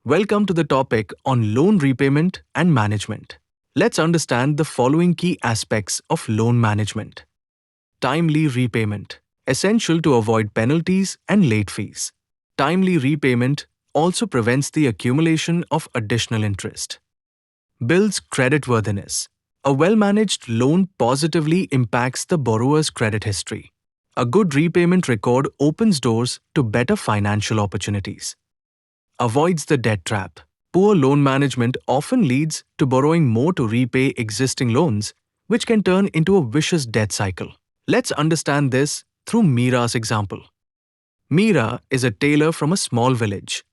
Welcome to the topic on loan repayment and management. Let's understand the following key aspects of loan management. Timely repayment, essential to avoid penalties and late fees. Timely repayment also prevents the accumulation of additional interest. Builds creditworthiness. A well-managed loan positively impacts the borrower's credit history. A good repayment record opens doors to better financial opportunities. Avoids the debt trap. Poor loan management often leads to borrowing more to repay existing loans, which can turn into a vicious debt cycle. Let's understand this through Meera's example. Meera is a tailor from a small village.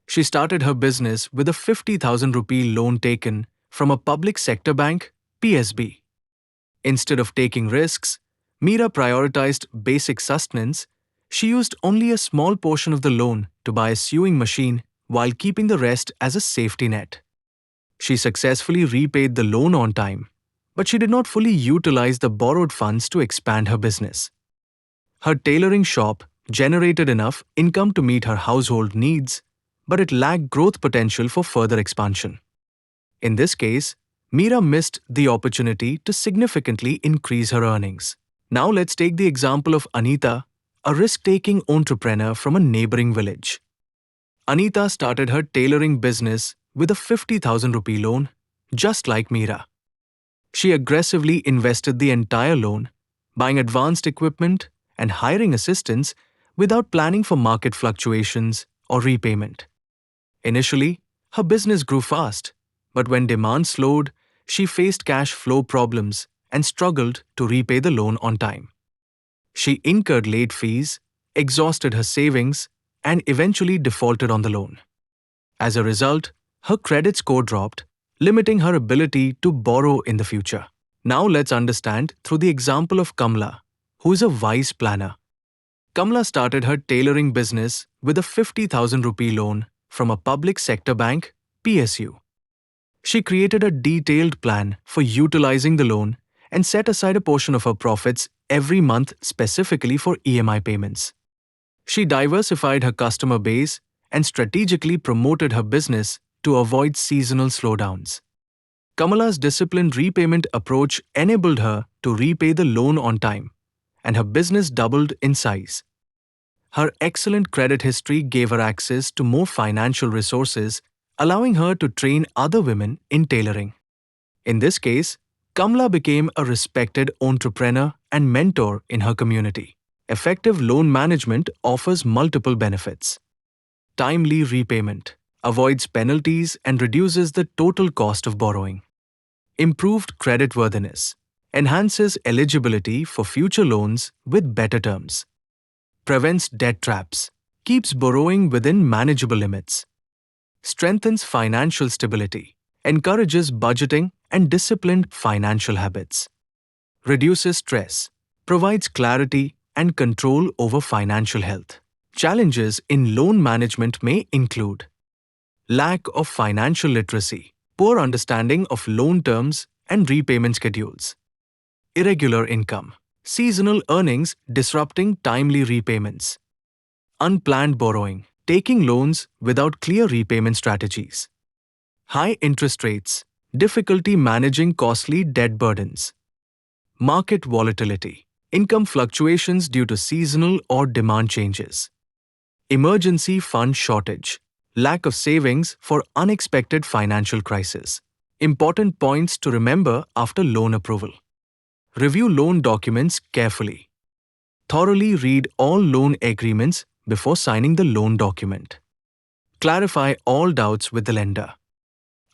She started her business with a 50,000 rupee loan taken from a public sector bank, PSB. Instead of taking risks, Meera prioritized basic sustenance. She used only a small portion of the loan to buy a sewing machine while keeping the rest as a safety net. She successfully repaid the loan on time, but she did not fully utilize the borrowed funds to expand her business. Her tailoring shop generated enough income to meet her household needs, but it lacked growth potential for further expansion. In this case, Meera missed the opportunity to significantly increase her earnings. Now let's take the example of Anita, a risk-taking entrepreneur from a neighboring village. Anita started her tailoring business with a 50,000 rupee loan, just like Meera. She aggressively invested the entire loan, buying advanced equipment and hiring assistants without planning for market fluctuations or repayment. Initially, her business grew fast, but when demand slowed, she faced cash flow problems and struggled to repay the loan on time. She incurred late fees, exhausted her savings, and eventually defaulted on the loan. As a result, her credit score dropped, limiting her ability to borrow in the future. Now let's understand through the example of Kamla, who is a wise planner. Kamla started her tailoring business with a 50,000 rupee loan from a public sector bank, PSU. She created a detailed plan for utilizing the loan and set aside a portion of her profits every month specifically for EMI payments. She diversified her customer base and strategically promoted her business to avoid seasonal slowdowns. Kamala's disciplined repayment approach enabled her to repay the loan on time, and her business doubled in size. Her excellent credit history gave her access to more financial resources, allowing her to train other women in tailoring. In this case, Kamla became a respected entrepreneur and mentor in her community. Effective loan management offers multiple benefits. Timely repayment avoids penalties and reduces the total cost of borrowing. Improved creditworthiness enhances eligibility for future loans with better terms. Prevents debt traps, keeps borrowing within manageable limits. Strengthens financial stability, encourages budgeting and disciplined financial habits. Reduces stress, provides clarity and control over financial health. Challenges in loan management may include lack of financial literacy, poor understanding of loan terms and repayment schedules, irregular income, seasonal earnings disrupting timely repayments, unplanned borrowing, taking loans without clear repayment strategies, high interest rates, difficulty managing costly debt burdens, market volatility, income fluctuations due to seasonal or demand changes, emergency fund shortage, lack of savings for unexpected financial crisis. Important points to remember after loan approval. Review loan documents carefully. Thoroughly read all loan agreements before signing the loan document. Clarify all doubts with the lender.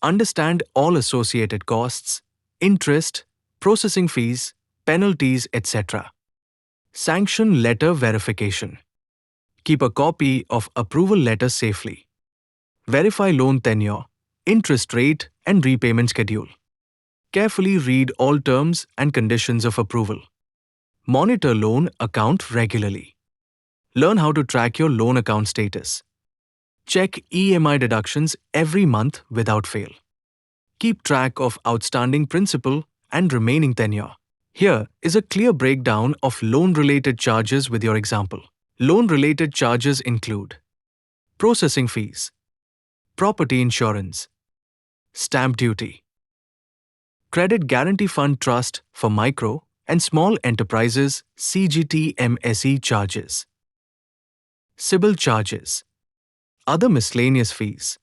Understand all associated costs, interest, processing fees, penalties, etc. Sanction letter verification. Keep a copy of approval letter safely. Verify loan tenure, interest rate, and repayment schedule. Carefully read all terms and conditions of approval. Monitor loan account regularly. Learn how to track your loan account status. Check EMI deductions every month without fail. Keep track of outstanding principal and remaining tenure. Here is a clear breakdown of loan-related charges with your example. Loan-related charges include processing fees, property insurance, stamp duty, Credit Guarantee Fund Trust for micro and small enterprises CGTMSE charges, CIBIL charges, other miscellaneous fees.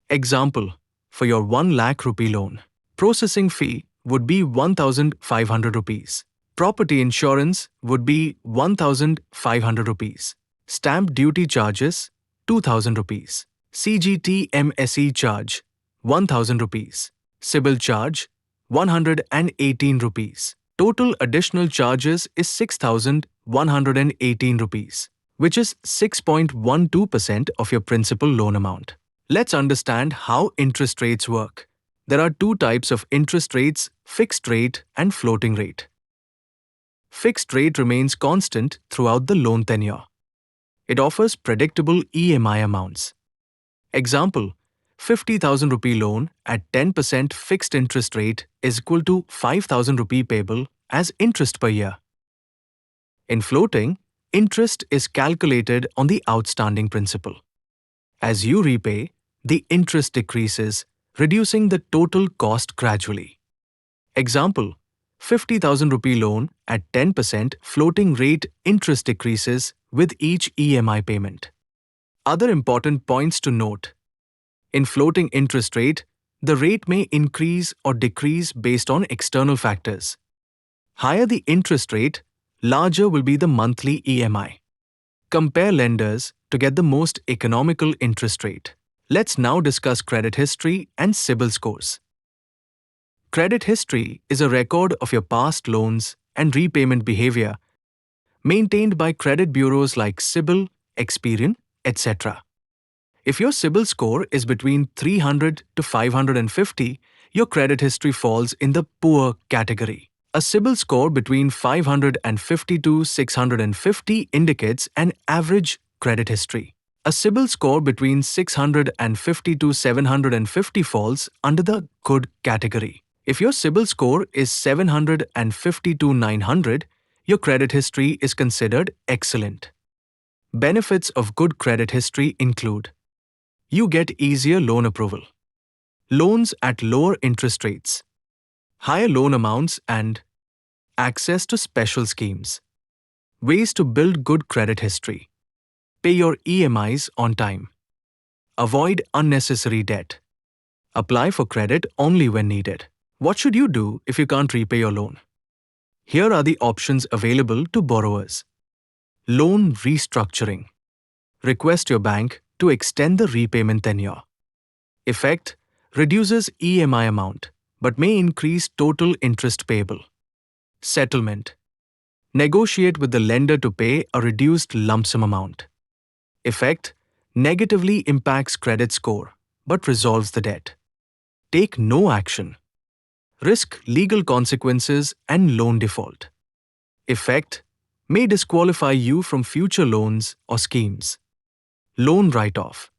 Example, for your 1 lakh rupee loan, processing fee would be 1,500 rupees. Property insurance would be 1,500 rupees. Stamp duty charges 2,000 rupees. CGTMSE charge 1,000 rupees. CIBIL charge 118 rupees. Total additional charges is 6,118 rupees, which is 6.12% of your principal loan amount. Let's understand how interest rates work. There are two types of interest rates: fixed rate and floating rate. Fixed rate remains constant throughout the loan tenure. It offers predictable EMI amounts. Example, 50,000 rupee loan at 10% fixed interest rate is equal to 5,000 rupee payable as interest per year. In floating, interest is calculated on the outstanding principal. As you repay, the interest decreases, reducing the total cost gradually. Example, 50,000 rupee loan at 10% floating rate interest decreases with each EMI payment. Other important points to note. In floating interest rate, the rate may increase or decrease based on external factors. Higher the interest rate, larger will be the monthly EMI. Compare lenders to get the most economical interest rate. Let's now discuss credit history and CIBIL scores. Credit history is a record of your past loans and repayment behavior maintained by credit bureaus like CIBIL, Experian, etc. If your CIBIL score is between 300 to 550, your credit history falls in the poor category. A CIBIL score between 550 to 650 indicates an average credit history. A CIBIL score between 650 to 750 falls under the good category. If your CIBIL score is 750 to 900, your credit history is considered excellent. Benefits of good credit history include: you get easier loan approval, loans at lower interest rates, higher loan amounts, and access to special schemes. Ways to build good credit history: pay your EMIs on time, avoid unnecessary debt, apply for credit only when needed. What should you do if you can't repay your loan? Here are the options available to borrowers. Loan restructuring. Request your bank to extend the repayment tenure. Effect: reduces EMI amount but may increase total interest payable. Settlement. Negotiate with the lender to pay a reduced lump sum amount. Effect: negatively impacts credit score but resolves the debt. Take no action. Risk legal consequences and loan default. Effect: may disqualify you from future loans or schemes. Loan write-off.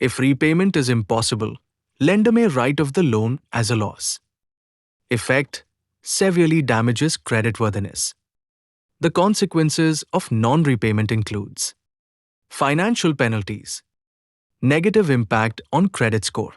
If repayment is impossible, lender may write off the loan as a loss. Effect: severely damages creditworthiness. The consequences of non-repayment includes: financial penalties, negative impact on credit score,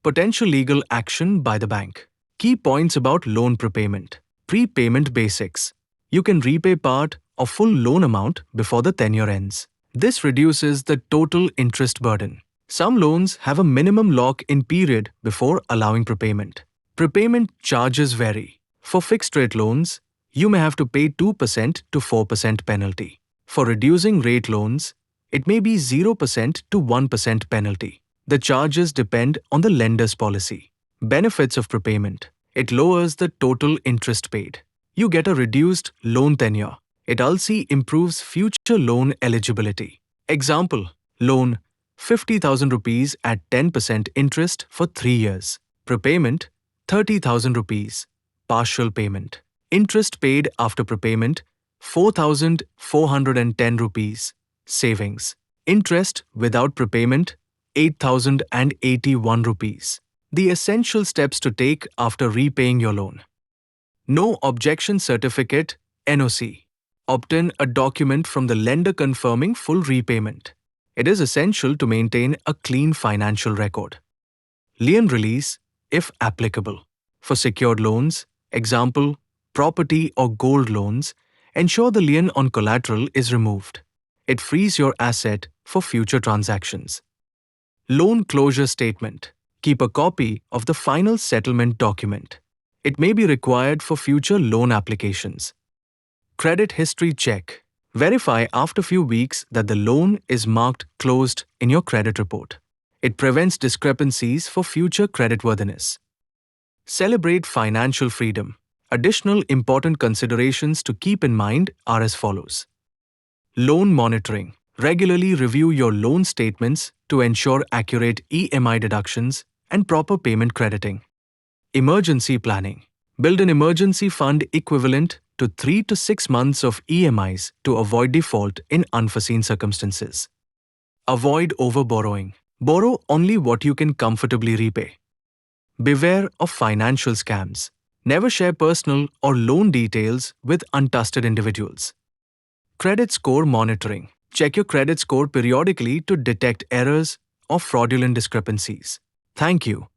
potential legal action by the bank. Key points about loan prepayment. Prepayment basics. You can repay part or full loan amount before the tenure ends. This reduces the total interest burden. Some loans have a minimum lock-in period before allowing prepayment. Prepayment charges vary. For fixed-rate loans, you may have to pay 2% to 4% penalty. For reducing rate loans, it may be 0% to 1% penalty. The charges depend on the lender's policy. Benefits of prepayment. It lowers the total interest paid. You get a reduced loan tenure. It also improves future loan eligibility. Example, loan 50,000 rupees at 10% interest for 3 years. Prepayment 30,000 rupees. Partial payment. Interest paid after prepayment 4,410 rupees. Savings. Interest without prepayment 8,081 rupees. The essential steps to take after repaying your loan. No objection certificate, NOC. Obtain a document from the lender confirming full repayment. It is essential to maintain a clean financial record. Lien release, if applicable. For secured loans, example, property or gold loans, ensure the lien on collateral is removed. It frees your asset for future transactions. Loan closure statement. Keep a copy of the final settlement document. It may be required for future loan applications. Credit history check. Verify after few weeks that the loan is marked closed in your credit report. It prevents discrepancies for future creditworthiness. Celebrate financial freedom. Additional important considerations to keep in mind are as follows. Loan monitoring. Regularly review your loan statements to ensure accurate EMI deductions and proper payment crediting. Emergency planning. Build an emergency fund equivalent to 3 to 6 months of EMIs to avoid default in unforeseen circumstances. Avoid overborrowing. Borrow only what you can comfortably repay. Beware of financial scams. Never share personal or loan details with untrusted individuals. Credit score monitoring. Check your credit score periodically to detect errors or fraudulent discrepancies. Thank you.